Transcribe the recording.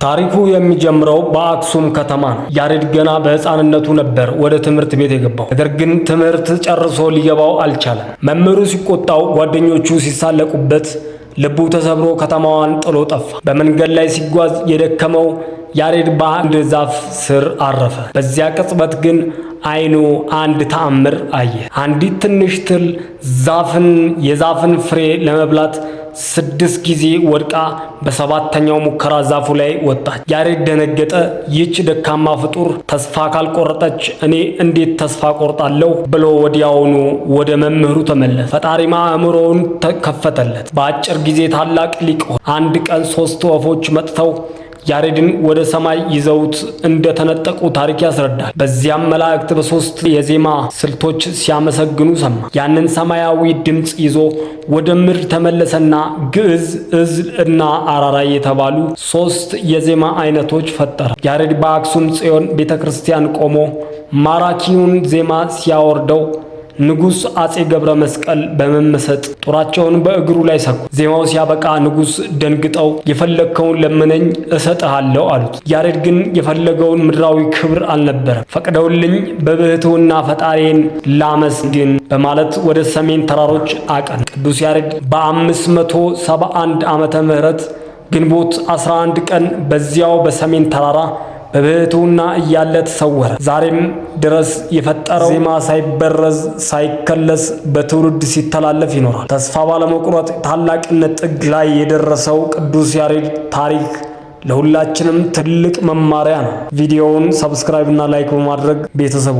ታሪኩ የሚጀምረው በአክሱም ከተማ ነው። ያሬድ ገና በሕፃንነቱ ነበር ወደ ትምህርት ቤት የገባው። ነገር ግን ትምህርት ጨርሶ ሊገባው አልቻለም። መምህሩ ሲቆጣው፣ ጓደኞቹ ሲሳለቁበት ልቡ ተሰብሮ ከተማዋን ጥሎ ጠፋ። በመንገድ ላይ ሲጓዝ የደከመው ያሬድ በአንድ ዛፍ ስር አረፈ። በዚያ ቅጽበት ግን ዓይኑ አንድ ተአምር አየ። አንዲት ትንሽ ትል የዛፍን ፍሬ ለመብላት 6 ጊዜ ወድቃ በሰባተኛው ሙከራ ዛፉ ላይ ወጣች። ያሬድ ደነገጠ። ይህች ደካማ ፍጡር ተስፋ ካልቆረጠች እኔ እንዴት ተስፋ ቆርጣለሁ ብሎ ወዲያውኑ ወደ መምህሩ ተመለሰ። ፈጣሪ አእምሮውን ከፈተለት። በአጭር ጊዜ ታላቅ ሊቅ ሆነ። አንድ ቀን 3 ወፎች መጥተው ያሬድን ወደ ሰማይ ይዘውት እንደተነጠቁ ታሪክ ያስረዳል። በዚያም መላእክት በ3 የዜማ ስልቶች ሲያመሰግኑ ሰማ። ያንን ሰማያዊ ድምፅ ይዞ ወደ ምድር ተመለሰና ግዕዝ፣ ዕዝል እና አራራይ የተባሉ 3 የዜማ አይነቶች ፈጠረ። ያሬድ በአክሱም ጽዮን ቤተክርስቲያን ቆሞ ማራኪውን ዜማ ሲያወርደው ንጉሥ አጼ ገብረ መስቀል በመመሰጥ ጦራቸውን በእግሩ ላይ ሰኩ። ዜማው ሲያበቃ ንጉሥ ደንግጠው የፈለግከውን ለምነኝ እሰጥሃለሁ አሉት። ያሬድ ግን የፈለገውን ምድራዊ ክብር አልነበረም። ፈቅደውልኝ በብሕትውና ፈጣሪን ላመስግን በማለት ወደ ሰሜን ተራሮች አቀና። ቅዱስ ያሬድ በ571 ዓመተ ምህረት ግንቦት 11 ቀን በዚያው በሰሜን ተራራ በብሕትውና እያለ ተሰወረ። ዛሬም ድረስ የፈጠረው ዜማ ሳይበረዝ ሳይከለስ በትውልድ ሲተላለፍ ይኖራል። ተስፋ ባለመቁረጥ ታላቅነት ጥግ ላይ የደረሰው ቅዱስ ያሬድ ታሪክ ለሁላችንም ትልቅ መማሪያ ነው። ቪዲዮውን ሰብስክራይብ እና ላይክ በማድረግ ቤተሰቡ